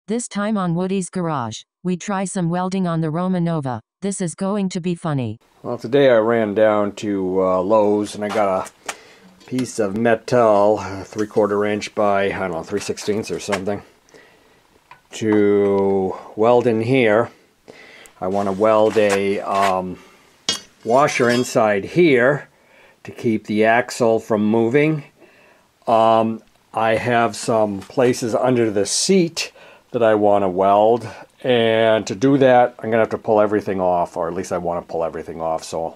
This time on Woody's Garage, we try some welding on the Roma Nova. This is going to be funny. Well, today I ran down to Lowe's and I got a piece of metal, 3/4 inch by, I don't know, 3/16 or something, to weld in here. I want to weld a washer inside here to keep the axle from moving. I have some places under the seat that I want to weld, and to do that I'm gonna have to pull everything off, or at least I want to pull everything off. So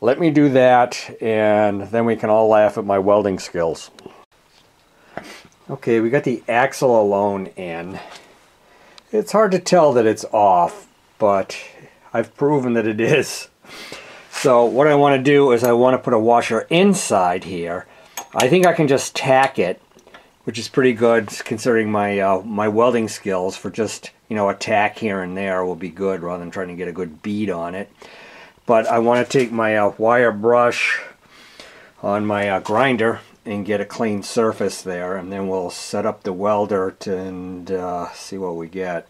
let me do that, and then we can all laugh at my welding skills. Okay, we got the axle alone in. It's hard to tell that it's off, but I've proven that it is. So what I want to do is I want to put a washer inside here. I think I can just tack it, which is pretty good considering my my welding skills. For just, you know, a tack here and there will be good rather than trying to get a good bead on it. But I want to take my wire brush on my grinder and get a clean surface there, and then we'll set up the welder and see what we get.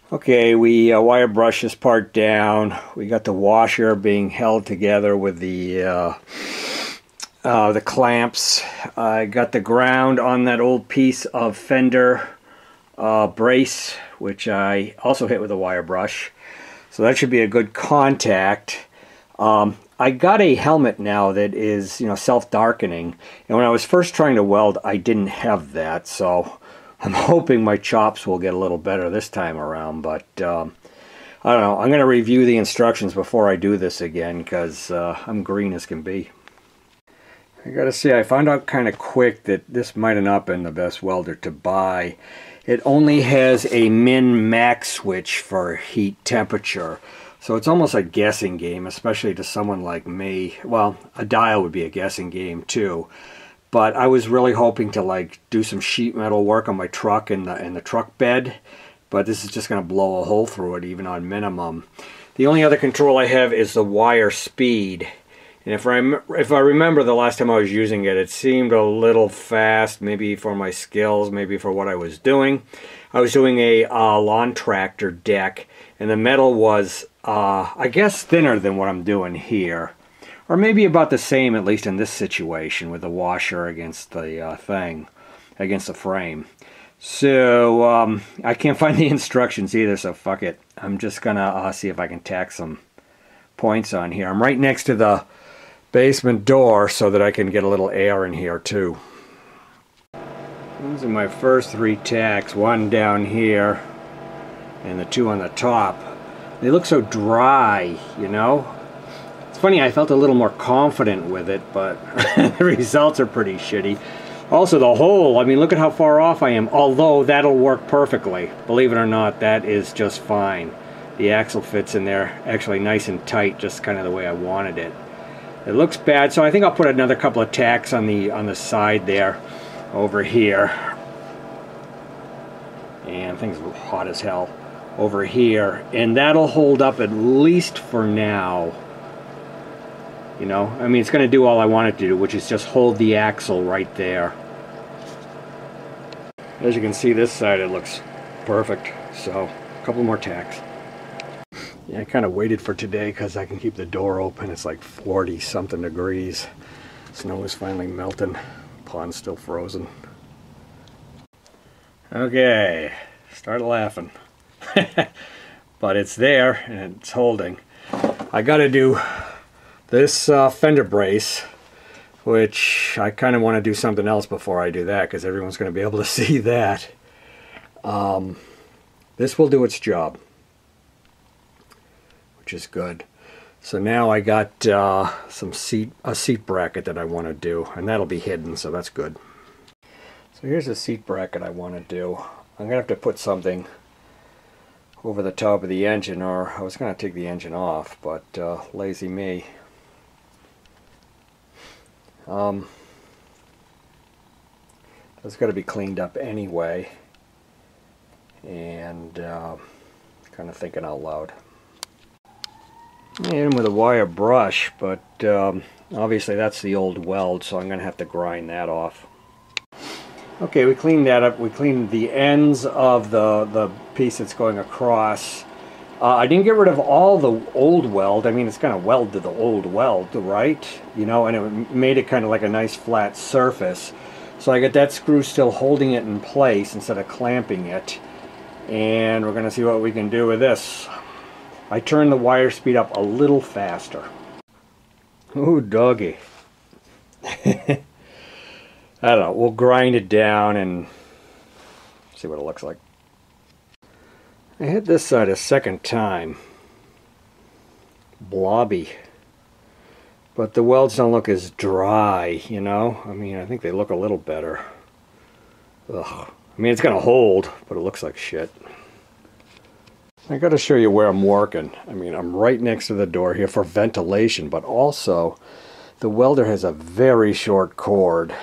Okay, we wire brush this part down. We got the washer being held together with the clamps. I got the ground on that old piece of fender brace, which I also hit with a wire brush. So that should be a good contact. I got a helmet now that is, you know, self-darkening, and when I was first trying to weld I didn't have that, so I'm hoping my chops will get a little better this time around. But I don't know, I'm going to review the instructions before I do this again, because I'm green as can be. I gotta say, I found out kind of quick that this might have not been the best welder to buy. It only has a min-max switch for heat temperature, so it's almost a guessing game, especially to someone like me. Well, a dial would be a guessing game too, but I was really hoping to like do some sheet metal work on my truck in the truck bed, but this is just going to blow a hole through it even on minimum. The only other control I have is the wire speed. And if I remember the last time I was using it, it seemed a little fast, maybe for my skills, maybe for what I was doing. I was doing a lawn tractor deck, and the metal was, I guess, thinner than what I'm doing here. Or maybe about the same, at least in this situation, with the washer against the thing, against the frame. So, I can't find the instructions either, so fuck it. I'm just gonna see if I can tack some points on here. I'm right next to the basement door so that I can get a little air in here too. These are my first 3 tacks, one down here and the 2 on the top. They look so dry, you know. It's funny, I felt a little more confident with it, but the results are pretty shitty. Also the hole, I mean, look at how far off I am, although that'll work perfectly. Believe it or not, that is just fine. The axle fits in there actually nice and tight, just kind of the way I wanted it. It looks bad, so I think I'll put another couple of tacks on the side there, over here. And things are hot as hell over here, and that'll hold up at least for now. You know, I mean, it's going to do all I want it to do, which is just hold the axle right there. As you can see, this side it looks perfect. So, a couple more tacks. Yeah, I kind of waited for today because I can keep the door open. It's like 40 something degrees. Snow is finally melting. Pond's still frozen. Okay, started laughing. But it's there and it's holding. I got to do this fender brace, which I kind of want to do something else before I do that, because everyone's going to be able to see that. This will do its job, which is good. So now I got a seat bracket that I want to do, and that'll be hidden, so that's good. So here's a seat bracket I want to do. I'm gonna have to put something over the top of the engine, or I was gonna take the engine off, but lazy me. That's got to be cleaned up anyway, and kind of thinking out loud. I hit him with a wire brush, but obviously that's the old weld, so I'm going to have to grind that off. Okay, we cleaned that up. We cleaned the ends of the piece that's going across. I didn't get rid of all the old weld. I mean, it's kind of weld to the old weld, right? You know, and it made it kind of like a nice flat surface. So I got that screw still holding it in place instead of clamping it. And we're going to see what we can do with this. I turned the wire speed up a little faster. Ooh, doggy. I don't know. We'll grind it down and see what it looks like. I hit this side a second time. Blobby. But the welds don't look as dry, you know? I mean, I think they look a little better. Ugh. I mean, it's going to hold, but it looks like shit. I got to show you where I'm working. I mean, I'm right next to the door here for ventilation, but also the welder has a very short cord,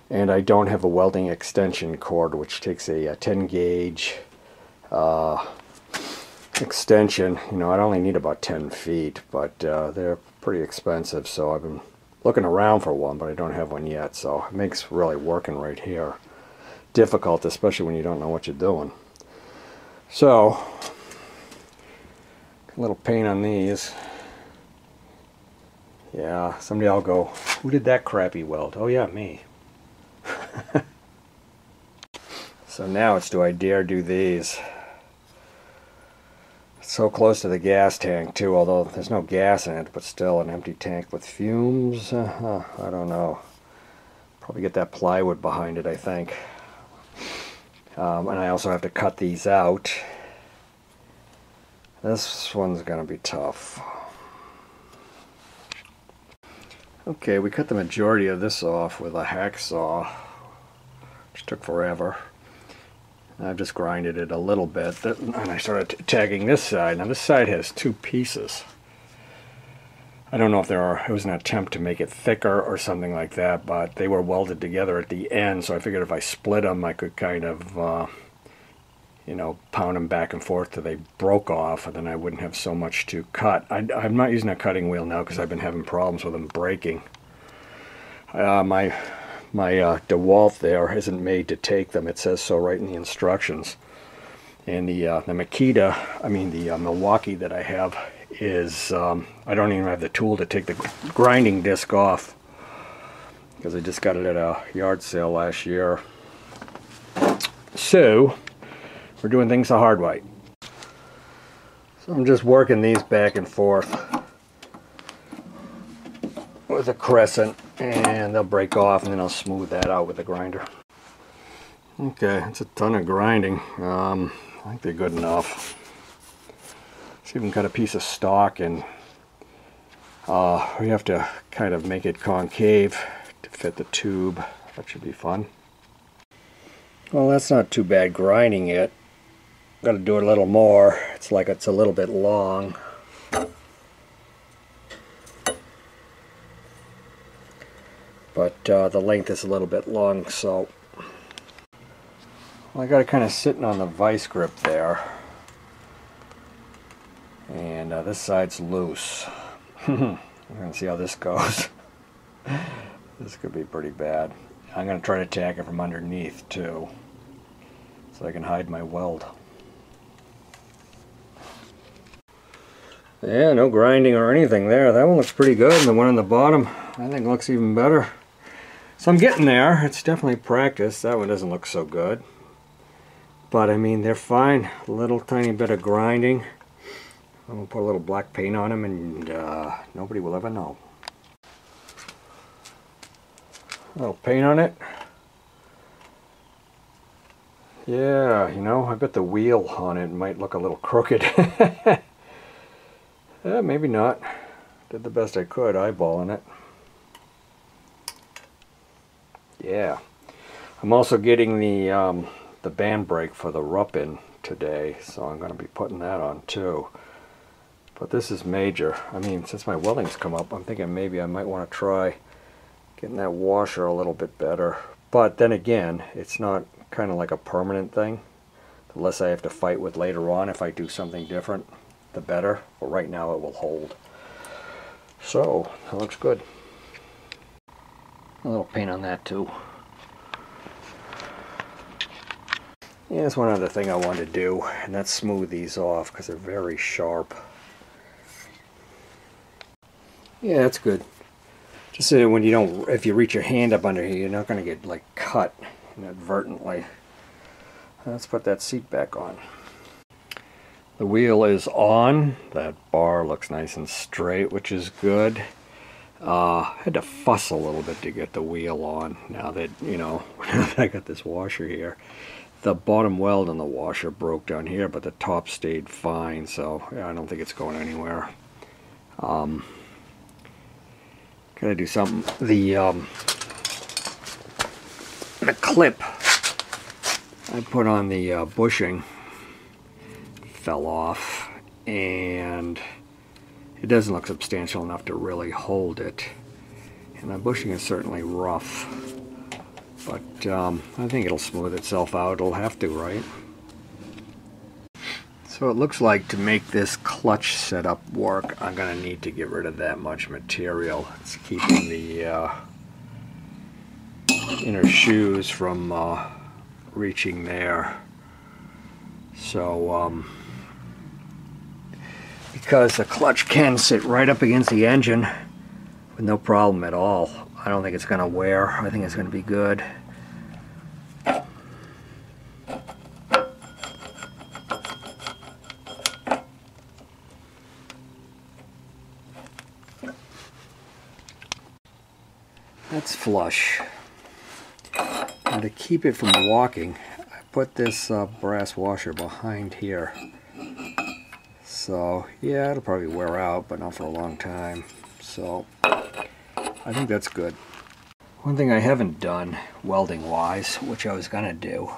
and I don't have a welding extension cord, which takes a 10 gauge extension. You know, I'd only need about 10 feet, but they're pretty expensive, so I've been looking around for one, but I don't have one yet, so it makes really working right here difficult, especially when you don't know what you're doing. So, a little paint on these. Yeah, someday I'll go, who did that crappy weld? Oh yeah, me. So now it's, do I dare do these? It's so close to the gas tank too, although there's no gas in it, but still an empty tank with fumes. I don't know. Probably get that plywood behind it, I think. And I also have to cut these out. This one's gonna be tough. Okay, we cut the majority of this off with a hacksaw, which took forever. I've just grinded it a little bit, and I started tagging this side. Now this side has two pieces. I don't know if it was an attempt to make it thicker or something like that, but they were welded together at the end, so I figured if I split them, I could kind of, you know, pound them back and forth till they broke off, and then I wouldn't have so much to cut. I'm not using a cutting wheel now because I've been having problems with them breaking. My DeWalt there isn't made to take them. It says so right in the instructions. And the Milwaukee that I have is, I don't even have the tool to take the grinding disc off because I just got it at a yard sale last year. So, we're doing things the hard way. So I'm just working these back and forth with a crescent, and they'll break off, and then I'll smooth that out with the grinder. Okay, it's a ton of grinding. I think they're good enough. Let's even cut a piece of stock, and we have to kind of make it concave to fit the tube. That should be fun. Well, that's not too bad grinding it. Got to do it a little more. It's like it's a little bit long. But the length is a little bit long, so well, I got it kind of sitting on the vice grip there. And this side's loose. We're going to see how this goes. This could be pretty bad. I'm going to try to tack it from underneath too, so I can hide my weld. Yeah, no grinding or anything there. That one looks pretty good, and the one on the bottom I think looks even better. So I'm getting there. It's definitely practice. That one doesn't look so good. But I mean, they're fine. A little tiny bit of grinding. I'm going to put a little black paint on them, and nobody will ever know. A little paint on it. Yeah, you know, I bet the wheel on it might look a little crooked. Maybe not. Did the best I could eyeballing it. Yeah. I'm also getting the band brake for the Ruppin today, so I'm going to be putting that on too. But this is major. I mean, since my welding's come up, I'm thinking maybe I might want to try getting that washer a little bit better. But then again, it's not kind of like a permanent thing. The less I have to fight with later on if I do something different, the better. But right now it will hold. So, that looks good. A little paint on that too. Yeah, that's one other thing I wanted to do, and that's smooth these off because they're very sharp. Yeah, that's good. Just so when you don't, if you reach your hand up under here, you're not going to get like cut inadvertently. Let's put that seat back on. The wheel is on. That bar looks nice and straight, which is good. Had to fuss a little bit to get the wheel on. Now that, you know, I got this washer here. The bottom weld on the washer broke down here, but the top stayed fine, so yeah, I don't think it's going anywhere. Gotta do something. The clip I put on the bushing fell off, and it doesn't look substantial enough to really hold it. And the bushing is certainly rough, but I think it'll smooth itself out. It'll have to, right? So it looks like to make this clutch setup work, I'm going to need to get rid of that much material. It's keeping the inner shoes from reaching there. So because the clutch can sit right up against the engine with no problem at all, I don't think it's going to wear. I think it's going to be good. That's flush. Now to keep it from walking, I put this brass washer behind here. So yeah, it'll probably wear out, but not for a long time. So I think that's good. One thing I haven't done welding wise, which I was gonna do,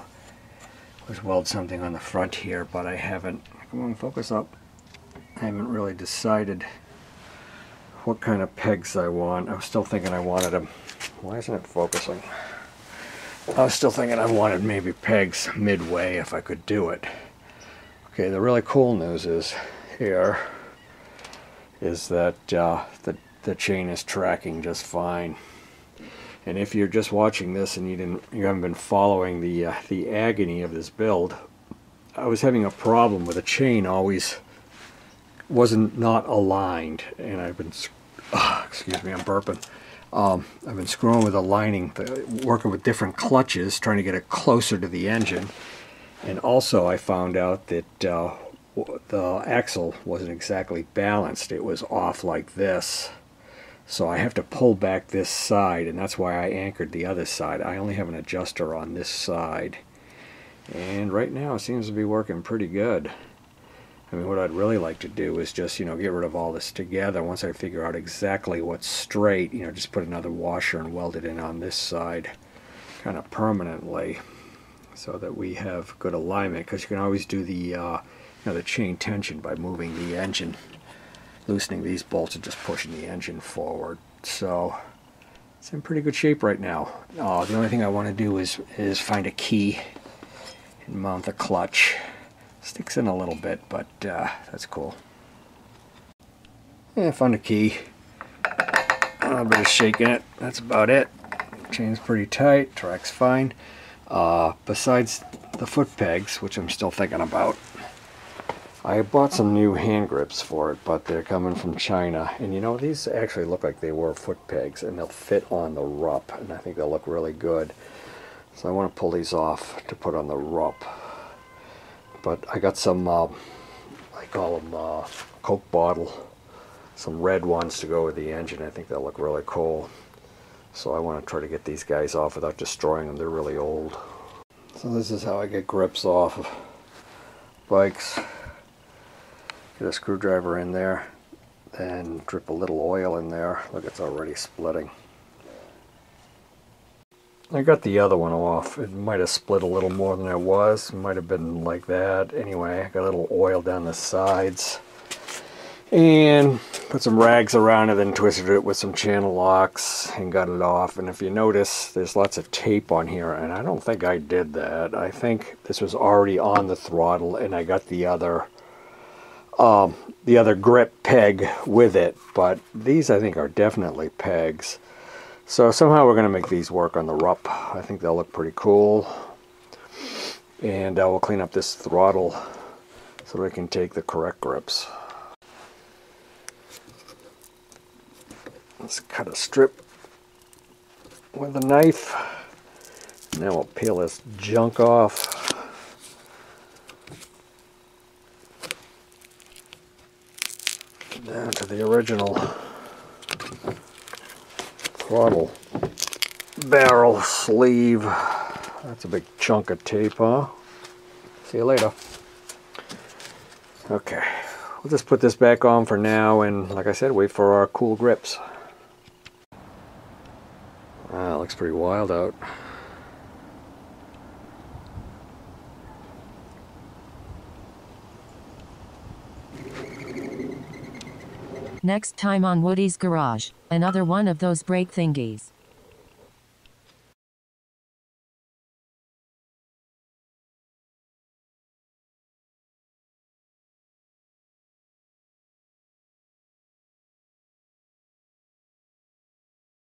was weld something on the front here, but I haven't. Come on, focus up. I haven't really decided what kind of pegs I want. I was still thinking I wanted them. Why isn't it focusing? I was still thinking I wanted maybe pegs midway if I could do it. Okay, the really cool news is here is that the chain is tracking just fine. And if you're just watching this and you haven't been following the agony of this build, I was having a problem with the chain always wasn't not aligned, and I've been excuse me, I'm burping. I've been screwing with the lining, working with different clutches, trying to get it closer to the engine. And also I found out that the axle wasn't exactly balanced. It was off like this. So I have to pull back this side, and that's why I anchored the other side. I only have an adjuster on this side. And right now it seems to be working pretty good. I mean, what I'd really like to do is just, you know, get rid of all this together. Once I figure out exactly what's straight, you know, just put another washer and weld it in on this side kind of permanently so that we have good alignment, because you can always do the, you know, the chain tension by moving the engine, loosening these bolts and just pushing the engine forward. So it's in pretty good shape right now. The only thing I want to do is find a key and mount the clutch. Sticks in a little bit, but that's cool. Yeah, found a key. A little bit of shaking it. That's about it. Chain's pretty tight. Track's fine. Besides the foot pegs, which I'm still thinking about, I bought some new hand grips for it, but they're coming from China. And you know, these actually look like they were foot pegs, and they'll fit on the rup, and I think they'll look really good. So I want to pull these off to put on the rup. But I got some, I call them Coke bottle, some red ones to go with the engine. I think they'll look really cool. So I want to try to get these guys off without destroying them. They're really old. So this is how I get grips off of bikes. Get a screwdriver in there, then drip a little oil in there. Look, it's already splitting. I got the other one off. It might have split a little more than it was. It might have been like that. Anyway, I got a little oil down the sides and put some rags around it, then twisted it with some channel locks and got it off. And if you notice, there's lots of tape on here, and I don't think I did that. I think this was already on the throttle, and I got the other grip peg with it. But these, I think, are definitely pegs. So somehow we're going to make these work on the rup. I think they'll look pretty cool. And we'll clean up this throttle so that I can take the correct grips. Let's cut a strip with a knife. Now we'll peel this junk off. Down to the original throttle barrel sleeve. That's a big chunk of tape, huh? See you later. Okay, we'll just put this back on for now and, like I said, wait for our cool grips. Ah, looks pretty wild out. Next time on Woody's Garage, another one of those brake thingies.